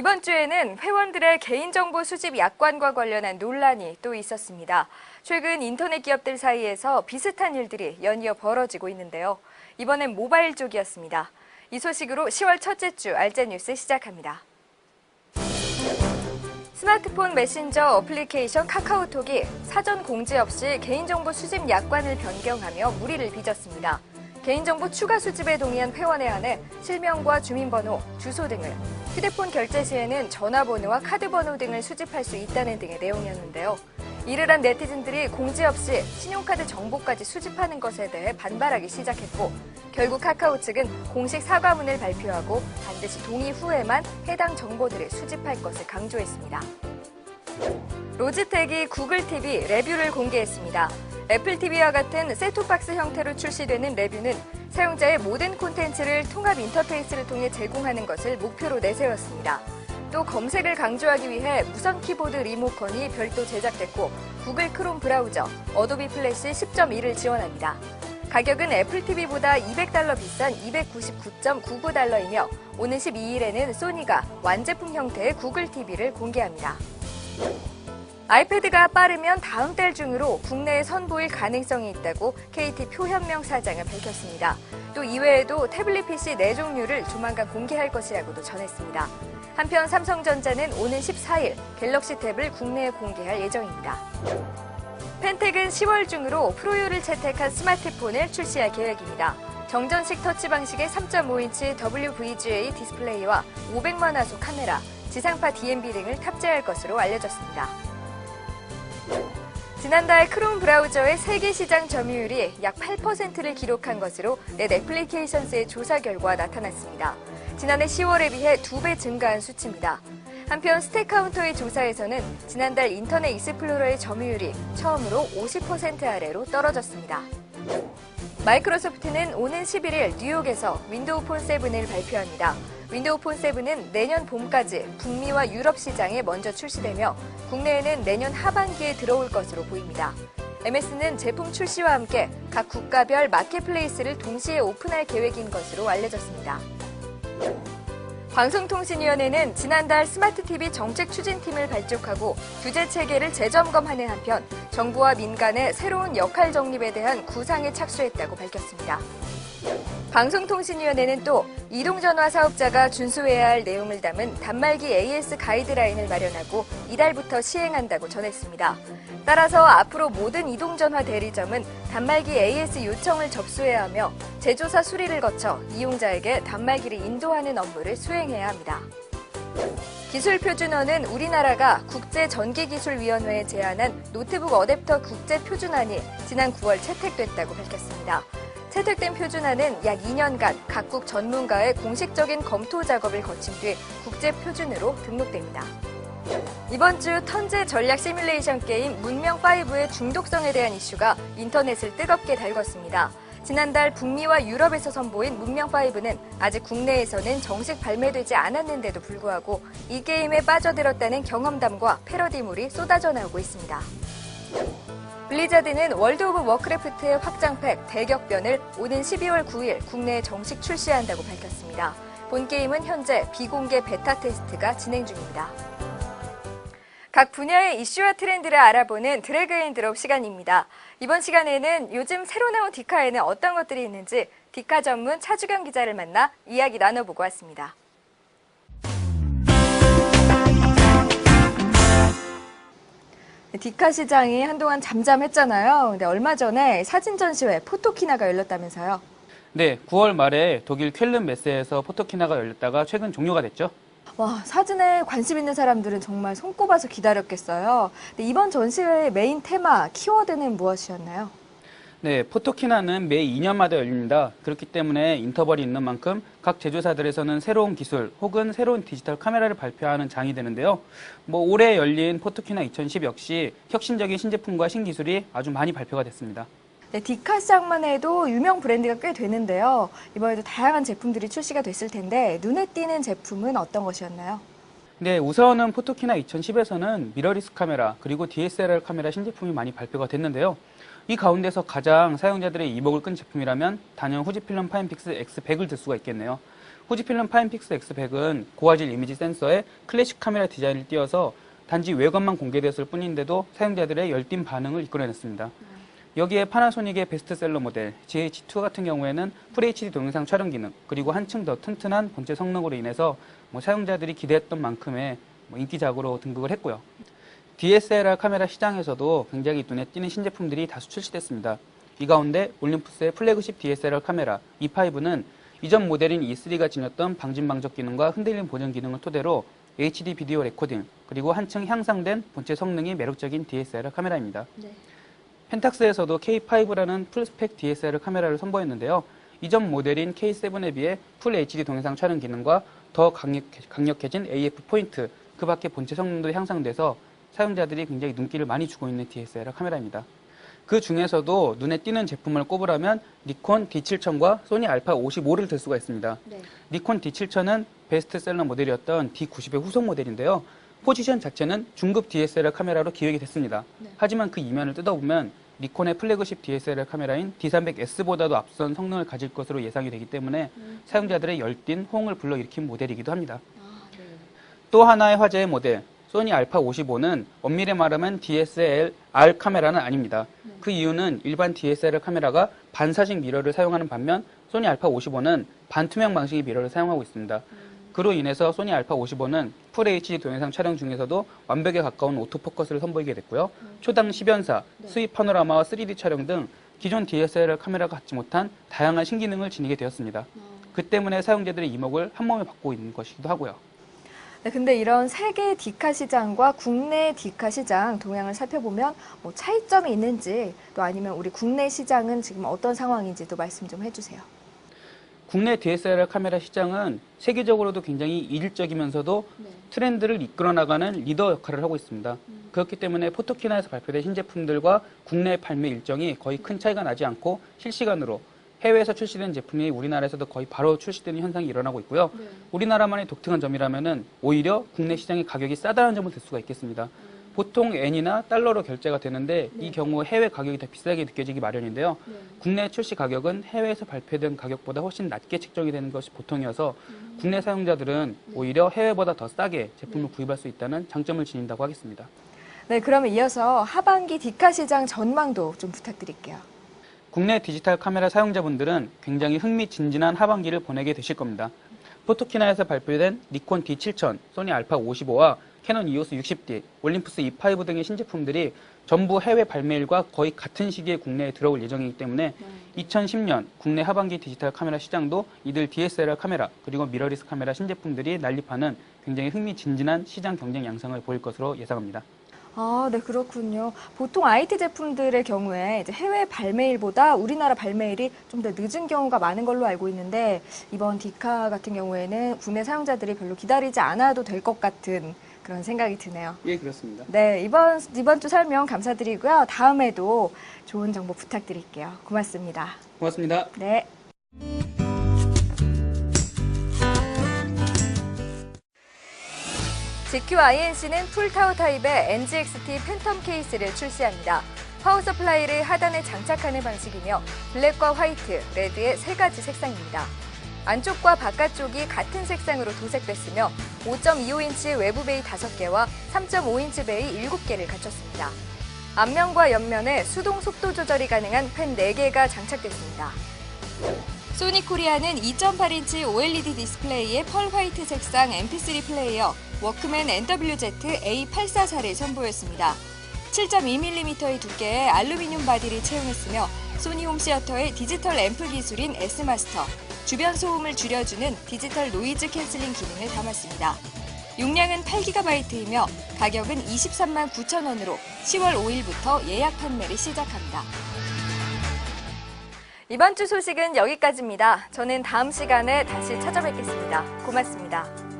이번 주에는 회원들의 개인정보 수집 약관과 관련한 논란이 또 있었습니다. 최근 인터넷 기업들 사이에서 비슷한 일들이 연이어 벌어지고 있는데요. 이번엔 모바일 쪽이었습니다. 이 소식으로 10월 첫째 주 알짜 뉴스 시작합니다. 스마트폰 메신저 어플리케이션 카카오톡이 사전 공지 없이 개인정보 수집 약관을 변경하며 물의를 빚었습니다. 개인정보 추가 수집에 동의한 회원에 한해 실명과 주민번호, 주소 등을, 휴대폰 결제 시에는 전화번호와 카드번호 등을 수집할 수 있다는 등의 내용이었는데요. 이를 한 네티즌들이 공지 없이 신용카드 정보까지 수집하는 것에 대해 반발하기 시작했고, 결국 카카오 측은 공식 사과문을 발표하고 반드시 동의 후에만 해당 정보들을 수집할 것을 강조했습니다. 로지텍이 구글 TV 레뷰를 공개했습니다. 애플 TV와 같은 셋톱박스 형태로 출시되는 레뷰는 사용자의 모든 콘텐츠를 통합 인터페이스를 통해 제공하는 것을 목표로 내세웠습니다. 또 검색을 강조하기 위해 무선 키보드 리모컨이 별도 제작됐고 구글 크롬 브라우저, 어도비 플래시 10.1을 지원합니다. 가격은 애플 TV보다 $200 비싼 $299.99이며 오는 12일에는 소니가 완제품 형태의 구글 TV를 공개합니다. 아이패드가 빠르면 다음 달 중으로 국내에 선보일 가능성이 있다고 KT 표현명 사장은 밝혔습니다. 또 이외에도 태블릿 PC 4종류를 조만간 공개할 것이라고도 전했습니다. 한편 삼성전자는 오는 14일 갤럭시 탭을 국내에 공개할 예정입니다. 펜텍은 10월 중으로 프로유를 채택한 스마트폰을 출시할 계획입니다. 정전식 터치 방식의 3.5인치 WVGA 디스플레이와 500만 화소 카메라, 지상파 DMB 등을 탑재할 것으로 알려졌습니다. 지난달 크롬 브라우저의 세계 시장 점유율이 약 8%를 기록한 것으로 넷 애플리케이션스의 조사 결과 나타났습니다. 지난해 10월에 비해 2배 증가한 수치입니다. 한편 스택카운터의 조사에서는 지난달 인터넷 익스플로러의 점유율이 처음으로 50% 아래로 떨어졌습니다. 마이크로소프트는 오는 11일 뉴욕에서 윈도우 폰 7을 발표합니다. 윈도우 폰 7은 내년 봄까지 북미와 유럽 시장에 먼저 출시되며 국내에는 내년 하반기에 들어올 것으로 보입니다. MS는 제품 출시와 함께 각 국가별 마켓플레이스를 동시에 오픈할 계획인 것으로 알려졌습니다. 방송통신위원회는 지난달 스마트 TV 정책 추진팀을 발족하고 규제 체계를 재점검하는 한편 정부와 민간의 새로운 역할 정립에 대한 구상에 착수했다고 밝혔습니다. 방송통신위원회는 또 이동전화 사업자가 준수해야 할 내용을 담은 단말기 AS 가이드라인을 마련하고 이달부터 시행한다고 전했습니다. 따라서 앞으로 모든 이동전화 대리점은 단말기 AS 요청을 접수해야 하며 제조사 수리를 거쳐 이용자에게 단말기를 인도하는 업무를 수행해야 합니다. 기술표준어는 우리나라가 국제전기기술위원회에 제안한 노트북 어댑터 국제표준안이 지난 9월 채택됐다고 밝혔습니다. 채택된 표준안은 약 2년간 각국 전문가의 공식적인 검토 작업을 거친 뒤 국제표준으로 등록됩니다. 이번 주 턴제 전략 시뮬레이션 게임 문명5의 중독성에 대한 이슈가 인터넷을 뜨겁게 달궜습니다. 지난달 북미와 유럽에서 선보인 문명5는 아직 국내에서는 정식 발매되지 않았는데도 불구하고 이 게임에 빠져들었다는 경험담과 패러디물이 쏟아져 나오고 있습니다. 블리자드는 월드 오브 워크래프트의 확장팩 대격변을 오는 12월 9일 국내에 정식 출시한다고 밝혔습니다. 본 게임은 현재 비공개 베타 테스트가 진행 중입니다. 각 분야의 이슈와 트렌드를 알아보는 드래그 앤 드롭 시간입니다. 이번 시간에는 요즘 새로 나온 디카에는 어떤 것들이 있는지 디카 전문 차주경 기자를 만나 이야기 나눠보고 왔습니다. 디카 시장이 한동안 잠잠했잖아요. 근데 얼마 전에 사진 전시회 포토키나가 열렸다면서요? 네, 9월 말에 독일 쾰른 메세에서 포토키나가 열렸다가 최근 종료가 됐죠. 와, 사진에 관심 있는 사람들은 정말 손꼽아서 기다렸겠어요. 근데 이번 전시회의 메인 테마, 키워드는 무엇이었나요? 네, 포토키나는 매 2년마다 열립니다. 그렇기 때문에 인터벌이 있는 만큼 각 제조사들에서는 새로운 기술 혹은 새로운 디지털 카메라를 발표하는 장이 되는데요. 올해 열린 포토키나 2010 역시 혁신적인 신제품과 신기술이 아주 많이 발표가 됐습니다. 네, 디카 시장만 해도 유명 브랜드가 꽤 되는데요. 이번에도 다양한 제품들이 출시가 됐을 텐데 눈에 띄는 제품은 어떤 것이었나요? 네, 우선은 포토키나 2010에서는 미러리스 카메라 그리고 DSLR 카메라 신제품이 많이 발표가 됐는데요. 이 가운데서 가장 사용자들의 이목을 끈 제품이라면 단연 후지필름 파인픽스 X100을 들 수가 있겠네요. 후지필름 파인픽스 X100은 고화질 이미지 센서에 클래식 카메라 디자인을 띄어서 단지 외관만 공개되었을 뿐인데도 사용자들의 열띤 반응을 이끌어냈습니다. 여기에 파나소닉의 베스트셀러 모델 GH2 같은 경우에는 FHD 동영상 촬영 기능, 그리고 한층 더 튼튼한 본체 성능으로 인해서 사용자들이 기대했던 만큼의 인기작으로 등극을 했고요. DSLR 카메라 시장에서도 굉장히 눈에 띄는 신제품들이 다수 출시됐습니다. 이 가운데 올림푸스의 플래그십 DSLR 카메라 E5는 이전 모델인 E3가 지녔던 방진방적 기능과 흔들림 보정 기능을 토대로 HD 비디오 레코딩, 그리고 한층 향상된 본체 성능이 매력적인 DSLR 카메라입니다. 네. 펜탁스에서도 K5라는 풀스펙 DSLR 카메라를 선보였는데요. 이전 모델인 K7에 비해 풀 HD 동영상 촬영 기능과 더 강력해진 AF 포인트, 그 밖에 본체 성능도 향상돼서 사용자들이 굉장히 눈길을 많이 주고 있는 DSLR 카메라입니다. 그 중에서도 눈에 띄는 제품을 꼽으라면 니콘 D7000과 소니 알파 55를 들 수가 있습니다. 네. 니콘 D7000은 베스트셀러 모델이었던 D90의 후속 모델인데요. 포지션 자체는 중급 DSLR 카메라로 기획이 됐습니다. 네. 하지만 그 이면을 뜯어보면 니콘의 플래그십 DSLR 카메라인 D300S보다도 앞선 성능을 가질 것으로 예상이 되기 때문에 사용자들의 열띤 호응을 불러일으킨 모델이기도 합니다. 네. 또 하나의 화제의 모델, 소니 알파 55는 엄밀히 말하면 DSLR 카메라는 아닙니다. 그 이유는 일반 DSLR 카메라가 반사식 미러를 사용하는 반면 소니 알파 55는 반투명 방식의 미러를 사용하고 있습니다. 그로 인해서 소니 알파 55는 풀 HD 동영상 촬영 중에서도 완벽에 가까운 오토포커스를 선보이게 됐고요. 초당 10연사, 스윕 파노라마와 3D 촬영 등 기존 DSLR 카메라가 갖지 못한 다양한 신기능을 지니게 되었습니다. 그 때문에 사용자들의 이목을 한몸에 받고 있는 것이기도 하고요. 네, 근데 이런 세계 디카 시장과 국내 디카 시장 동향을 살펴보면 차이점이 있는지, 또 아니면 우리 국내 시장은 지금 어떤 상황인지도 말씀 좀 해주세요. 국내 DSLR 카메라 시장은 세계적으로도 굉장히 이질적이면서도 트렌드를 이끌어 나가는 리더 역할을 하고 있습니다. 그렇기 때문에 포토키나에서 발표된 신제품들과 국내 발매 일정이 거의 큰 차이가 나지 않고 실시간으로 해외에서 출시된 제품이 우리나라에서도 거의 바로 출시되는 현상이 일어나고 있고요. 네. 우리나라만의 독특한 점이라면은 오히려 국내 시장의 가격이 싸다는 점을 들 수가 있겠습니다. 보통 엔이나 달러로 결제가 되는데 이 경우 해외 가격이 더 비싸게 느껴지기 마련인데요. 국내 출시 가격은 해외에서 발표된 가격보다 훨씬 낮게 책정이 되는 것이 보통이어서 국내 사용자들은 오히려 해외보다 더 싸게 제품을 구입할 수 있다는 장점을 지닌다고 하겠습니다. 네, 그러면 이어서 하반기 디카 시장 전망도 좀 부탁드릴게요. 국내 디지털 카메라 사용자분들은 굉장히 흥미진진한 하반기를 보내게 되실 겁니다. 포토키나에서 발표된 니콘 D7000, 소니 알파 55와 캐논 EOS 60D, 올림푸스 E5 등의 신제품들이 전부 해외 발매일과 거의 같은 시기에 국내에 들어올 예정이기 때문에 2010년 국내 하반기 디지털 카메라 시장도 이들 DSLR 카메라 그리고 미러리스 카메라 신제품들이 난립하는 굉장히 흥미진진한 시장 경쟁 양상을 보일 것으로 예상합니다. 아, 네, 그렇군요. 보통 IT 제품들의 경우에 이제 해외 발매일보다 우리나라 발매일이 좀 더 늦은 경우가 많은 걸로 알고 있는데, 이번 디카 같은 경우에는 국내 사용자들이 별로 기다리지 않아도 될 것 같은 그런 생각이 드네요. 예, 그렇습니다. 네, 이번 주 설명 감사드리고요. 다음에도 좋은 정보 부탁드릴게요. 고맙습니다. 고맙습니다. 네. GQ-INC는 풀타워 타입의 NGXT 팬텀 케이스를 출시합니다. 파워 서플라이를 하단에 장착하는 방식이며 블랙과 화이트, 레드의 세 가지 색상입니다. 안쪽과 바깥쪽이 같은 색상으로 도색됐으며 5.25인치 외부 베이 5개와 3.5인치 베이 7개를 갖췄습니다. 앞면과 옆면에 수동 속도 조절이 가능한 펜 4개가 장착됐습니다. 소니 코리아는 2.8인치 OLED 디스플레이에 펄 화이트 색상 MP3 플레이어 워크맨 NWZ A844를 선보였습니다. 7.2mm의 두께의 알루미늄 바디를 채용했으며 소니 홈시어터의 디지털 앰프 기술인 S마스터, 주변 소음을 줄여주는 디지털 노이즈 캔슬링 기능을 담았습니다. 용량은 8GB이며 가격은 23만 9천 원으로 10월 5일부터 예약 판매를 시작합니다. 이번 주 소식은 여기까지입니다. 저는 다음 시간에 다시 찾아뵙겠습니다. 고맙습니다.